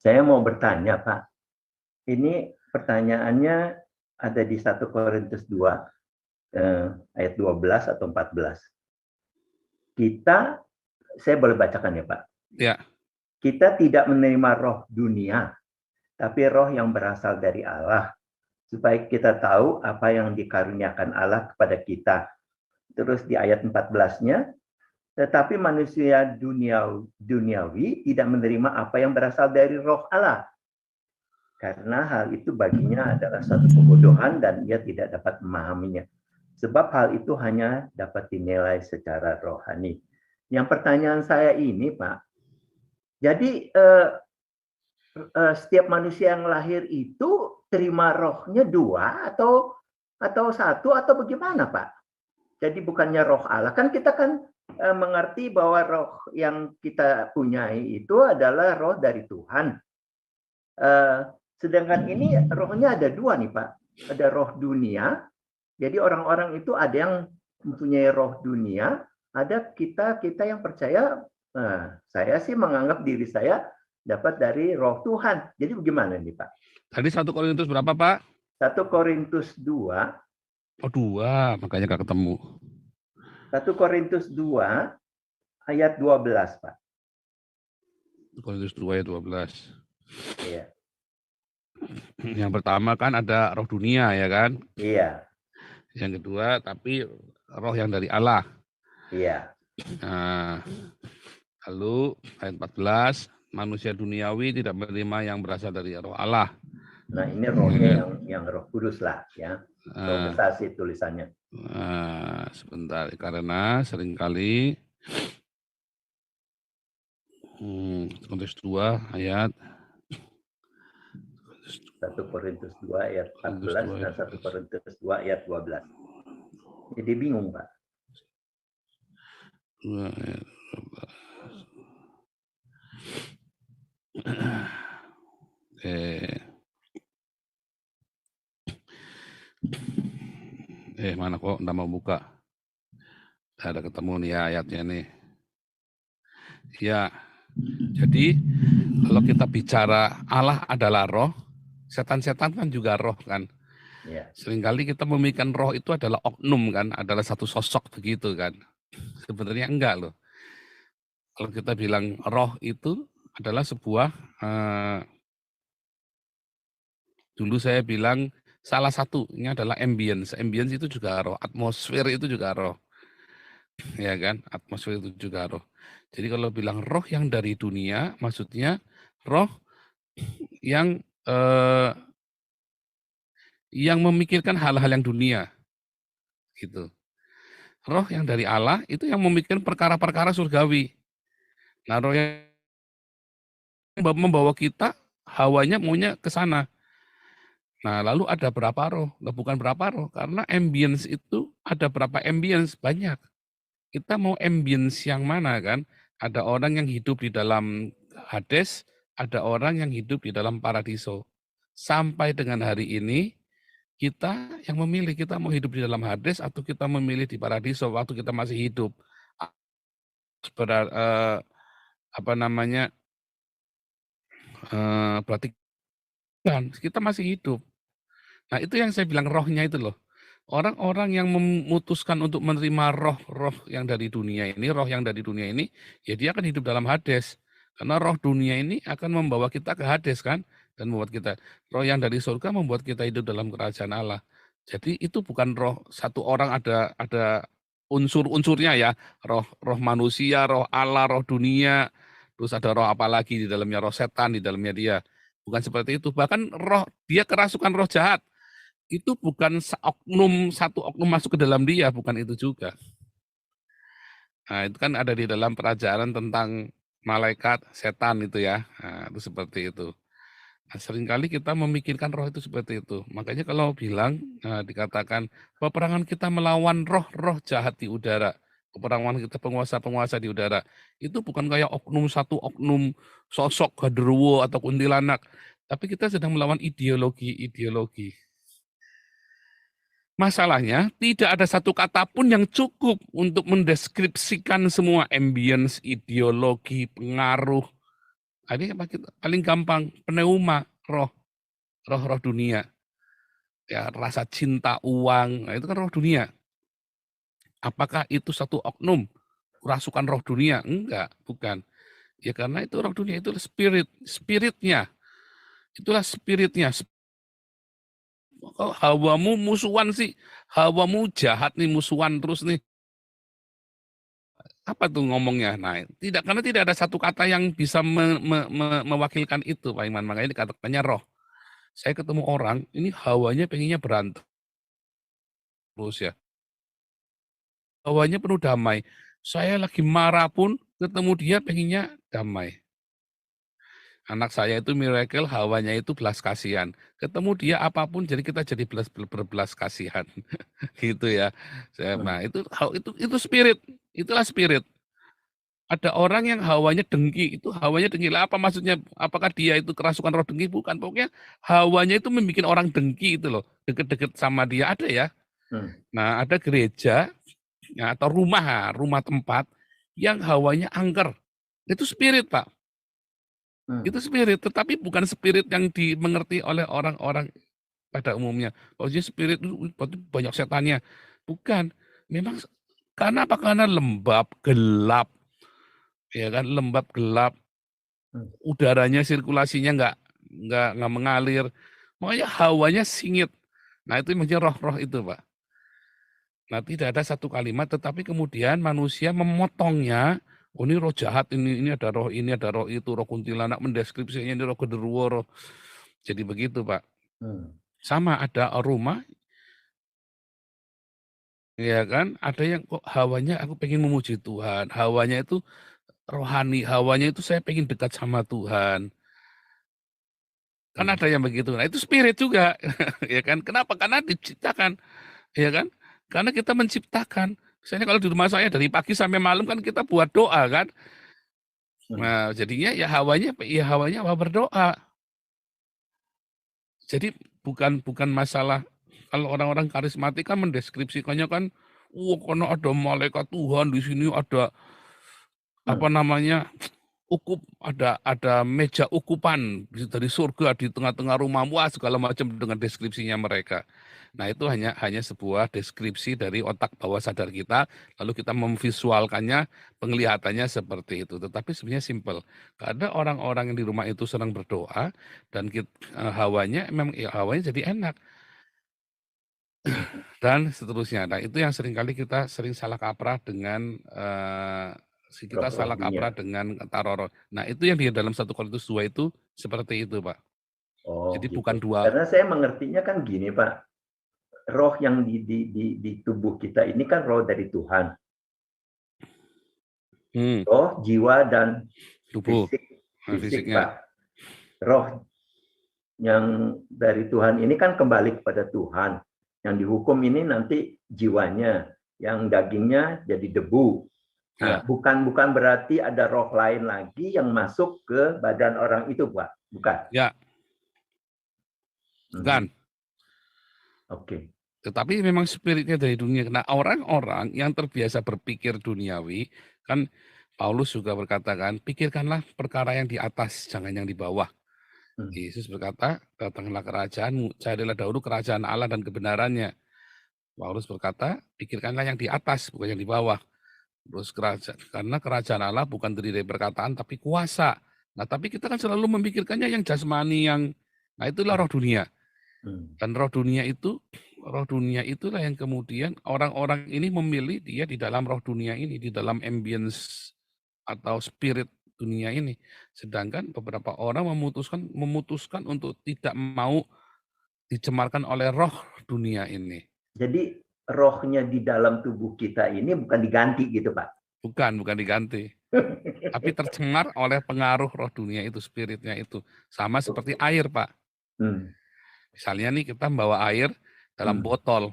Saya mau bertanya, Pak. Ini pertanyaannya ada di 1 Korintus 2, ayat 12 atau 14. Saya boleh bacakan ya, Pak? Ya. Kita tidak menerima roh dunia, tapi roh yang berasal dari Allah, supaya kita tahu apa yang dikaruniakan Allah kepada kita. Terus di ayat 14-nya, tetapi manusia duniawi tidak menerima apa yang berasal dari roh Allah, karena hal itu baginya adalah suatu kebodohan dan ia tidak dapat memahaminya. Sebab hal itu hanya dapat dinilai secara rohani. Yang pertanyaan saya ini, Pak, jadi setiap manusia yang lahir itu terima rohnya dua atau satu atau bagaimana, Pak? Jadi bukannya roh Allah, kan kita kan mengerti bahwa roh yang kita punyai itu adalah roh dari Tuhan. Sedangkan ini rohnya ada dua nih, Pak. Ada roh dunia, jadi orang-orang itu ada yang mempunyai roh dunia, ada kita yang percaya, saya sih menganggap diri saya dapat dari roh Tuhan. Jadi bagaimana nih, Pak? Tadi 1 Korintus berapa, Pak? 1 Korintus 2. Oh, 2, makanya nggak ketemu. 1 Korintus 2 ayat 12, Pak. 1 Korintus 2 ayat 12. Iya. Yang pertama kan ada roh dunia, ya kan? Iya. Yang kedua, tapi roh yang dari Allah. Iya. Nah, lalu ayat 14, manusia duniawi tidak menerima yang berasal dari roh Allah. Nah, ini rohnya yang Roh Kudus lah, ya. Roh besar sih tulisannya. Sebentar, karena seringkali Korintus 2 ayat 1 Korintus 2 ayat 14 dan 1 Korintus 2 ayat 12. Jadi bingung, Pak. 2 ayat 12. Mana kok enggak mau buka? Ada ketemu nih ya ayatnya nih. Ya, jadi kalau kita bicara Allah adalah roh, setan-setan kan juga roh kan. Ya. Seringkali kita memikirkan roh itu adalah oknum kan, adalah satu sosok begitu kan. Sebenarnya enggak loh. Kalau kita bilang roh itu adalah sebuah, dulu saya bilang salah satunya adalah ambience. Ambience itu juga roh, atmosfer itu juga roh. Ya kan, atmosfer itu juga roh. Jadi kalau bilang roh yang dari dunia, maksudnya roh yang memikirkan hal-hal yang dunia, gitu. Roh yang dari Allah itu yang memikirkan perkara-perkara surgawi. Nah, roh yang membawa kita, hawanya maunya ke sana. Nah, lalu ada berapa roh? Nah, bukan berapa roh, karena ambience itu ada berapa ambience? Banyak. Kita mau ambience yang mana kan? Ada orang yang hidup di dalam Hades, ada orang yang hidup di dalam paradiso. Sampai dengan hari ini, kita yang memilih, kita mau hidup di dalam Hades atau kita memilih di paradiso waktu kita masih hidup. Berarti kan kita masih hidup. Nah, itu yang saya bilang rohnya itu loh. Orang-orang yang memutuskan untuk menerima roh-roh yang dari dunia ini, roh yang dari dunia ini, ya dia akan hidup dalam Hades. Karena roh dunia ini akan membawa kita ke Hades kan, dan membuat kita, roh yang dari surga membuat kita hidup dalam kerajaan Allah. Jadi itu bukan roh satu orang, ada unsur-unsurnya ya, roh manusia, roh Allah, roh dunia, terus ada roh apa lagi di dalamnya, roh setan di dalamnya dia. Bukan seperti itu. Bahkan roh dia kerasukan roh jahat. Itu bukan satu oknum masuk ke dalam dia, bukan itu juga. Nah, itu kan ada di dalam pelajaran tentang malaikat, setan itu ya. Nah, itu seperti itu. Nah, seringkali kita memikirkan roh itu seperti itu. Makanya kalau bilang, dikatakan peperangan kita melawan roh-roh jahat di udara. Peperangan kita penguasa-penguasa di udara. Itu bukan kayak satu oknum sosok genderuwo atau kuntilanak. Tapi kita sedang melawan ideologi-ideologi. Masalahnya, tidak ada satu kata pun yang cukup untuk mendeskripsikan semua ambience, ideologi, pengaruh, Ini paling gampang, pneuma, roh dunia. Ya, rasa cinta, uang, nah itu kan roh dunia. Apakah itu satu oknum, rasukan roh dunia? Enggak, bukan. Ya karena itu roh dunia, itu spiritnya. Itulah spiritnya. Kalau hawamu musuhan sih, hawamu jahat nih, musuhan terus nih. Apa tuh ngomongnya? Nah, karena tidak ada satu kata yang bisa mewakilkan itu, Pak Iman. Makanya dikatakannya roh. Saya ketemu orang, ini hawanya pengennya berantem terus ya. Hawanya penuh damai. Saya lagi marah pun ketemu dia pengennya damai. Anak saya itu miracle, hawanya itu belas kasihan. Ketemu dia apapun, jadi kita jadi berbelas kasihan, gitu ya. Nah itu spirit, itulah spirit. Ada orang yang hawanya dengki, itu hawanya dengki. Lah apa maksudnya? Apakah dia itu kerasukan roh dengki? Bukan, pokoknya hawanya itu membuat orang dengki itu loh, deket-deket sama dia, ada ya. Nah ada gereja ya, atau rumah tempat yang hawanya angker. Itu spirit, Pak. Itu spirit, tetapi bukan spirit yang dimengerti oleh orang-orang pada umumnya. Maksudnya spirit itu banyak setannya. Bukan. Memang karena apa? Karena lembab, gelap. Ya kan, lembab, gelap. Udaranya, sirkulasinya nggak mengalir. Makanya hawanya singit. Nah, itu maksudnya roh-roh itu, Pak. Nah, tidak ada satu kalimat, tetapi kemudian manusia memotongnya. Oh, ini roh jahat, ini ada roh ini, ada roh itu, roh kuntilanak, mendeskripsinya ini roh genderuwo, roh. Jadi begitu, Pak. Sama ada rumah, ya kan? Ada yang kok hawanya aku pengen memuji Tuhan, hawanya itu rohani, hawanya itu saya pengen dekat sama Tuhan. Kan ada yang begitu. Nah, itu spirit juga, ya kan? Kenapa? Karena diciptakan, ya kan? Karena kita menciptakan. Misalnya kalau di rumah saya dari pagi sampai malam kan kita buat doa kan. Nah, jadinya ya hawanya apa berdoa. Jadi bukan masalah kalau orang-orang karismatik kan mendeskripsikannya kan, karena ada malaikat Tuhan di sini, ada apa namanya, ada meja ukupan dari surga di tengah-tengah rumah, wah segala macam dengan deskripsinya mereka. Nah itu hanya sebuah deskripsi dari otak bawah sadar kita, lalu kita memvisualkannya, penglihatannya seperti itu. Tetapi sebenarnya simple. Karena orang-orang yang di rumah itu senang berdoa dan hawanya memang ya, hawanya jadi enak dan seterusnya. Nah itu yang seringkali kita salah kaprah dengan kita salah kaprah dengan taroro. Nah itu yang di dalam 1 Korintus 2 itu seperti itu, Pak. Oh, jadi gitu. bukan dua. Karena saya mengertinya kan gini, Pak. Roh yang di tubuh kita ini kan roh dari Tuhan. Roh, jiwa, dan tubuh. Fisik, Pak. Roh yang dari Tuhan ini kan kembali kepada Tuhan. Yang dihukum ini nanti jiwanya, yang dagingnya jadi debu. Nah, bukan berarti ada roh lain lagi yang masuk ke badan orang itu, Pak. Bukan. Ya. Bukan. Oke. Tetapi memang spiritnya dari dunia. Nah, orang-orang yang terbiasa berpikir duniawi, kan Paulus juga berkata kan, pikirkanlah perkara yang di atas, jangan yang di bawah. Yesus berkata, datanglah kerajaanmu, carilah dahulu kerajaan Allah dan kebenarannya. Paulus berkata, pikirkanlah yang di atas, bukan yang di bawah. Terus karena kerajaan Allah bukan terdiri dari perkataan, tapi kuasa. Nah, tapi kita kan selalu memikirkannya yang jasmani, nah itulah roh dunia. Dan roh dunia itulah yang kemudian orang-orang ini memilih dia di dalam roh dunia ini, di dalam ambience atau spirit dunia ini. Sedangkan beberapa orang memutuskan untuk tidak mau dicemarkan oleh roh dunia ini. Jadi rohnya di dalam tubuh kita ini bukan diganti gitu, Pak? Bukan diganti. Tapi tercemar oleh pengaruh roh dunia itu, spiritnya itu. Sama seperti air, Pak. Misalnya nih kita bawa air dalam botol.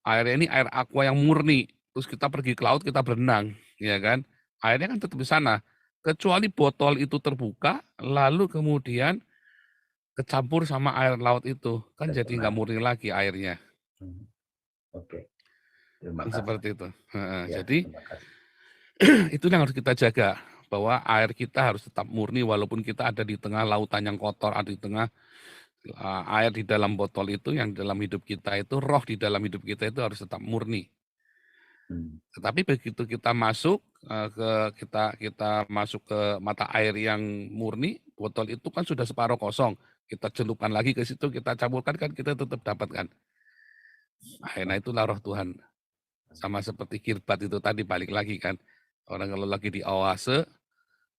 Airnya ini air aqua yang murni. Terus kita pergi ke laut, kita berenang, ya kan? Airnya kan tetap di sana. Kecuali botol itu terbuka, lalu kemudian kecampur sama air laut itu. Kan jadi nggak murni lagi airnya. Oke. Terima kasih. Seperti itu. Ya, jadi itu yang harus kita jaga. bahwa air kita harus tetap murni walaupun kita ada di tengah lautan yang kotor, ada di tengah air di dalam botol itu yang dalam hidup kita itu, roh di dalam hidup kita itu harus tetap murni. Tetapi begitu kita masuk kita masuk ke mata air yang murni, botol itu kan sudah separuh kosong. Kita celupkan lagi ke situ, kita campurkan kan kita tetap dapatkan. Nah, itulah roh Tuhan. Sama seperti kirbat itu tadi, balik lagi kan. Orang kalau lagi di oase,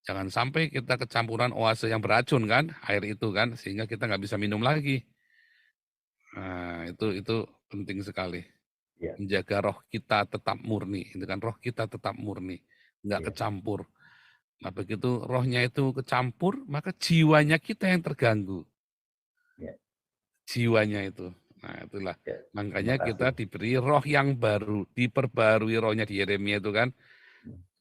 jangan sampai kita kecampuran oase yang beracun kan, air itu kan, sehingga kita nggak bisa minum lagi. Nah, itu penting sekali. Menjaga roh kita tetap murni, itu kan roh kita tetap murni, nggak kecampur. Nah, begitu rohnya itu kecampur, maka jiwanya kita yang terganggu. Jiwanya itu. Nah, itulah. Makanya kita diberi roh yang baru, diperbarui rohnya di Yeremia itu kan.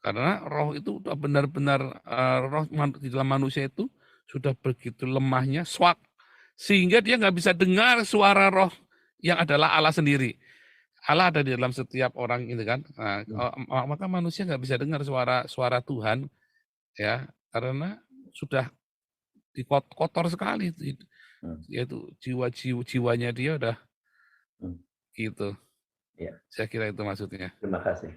Karena roh itu udah benar-benar roh di dalam manusia itu sudah begitu lemahnya, swak, sehingga dia nggak bisa dengar suara roh yang adalah Allah sendiri. Allah ada di dalam setiap orang itu kan. Nah, maka manusia nggak bisa dengar suara Tuhan, ya, karena sudah kotor sekali, yaitu jiwanya dia udah gitu. Saya kira itu maksudnya. Terima kasih.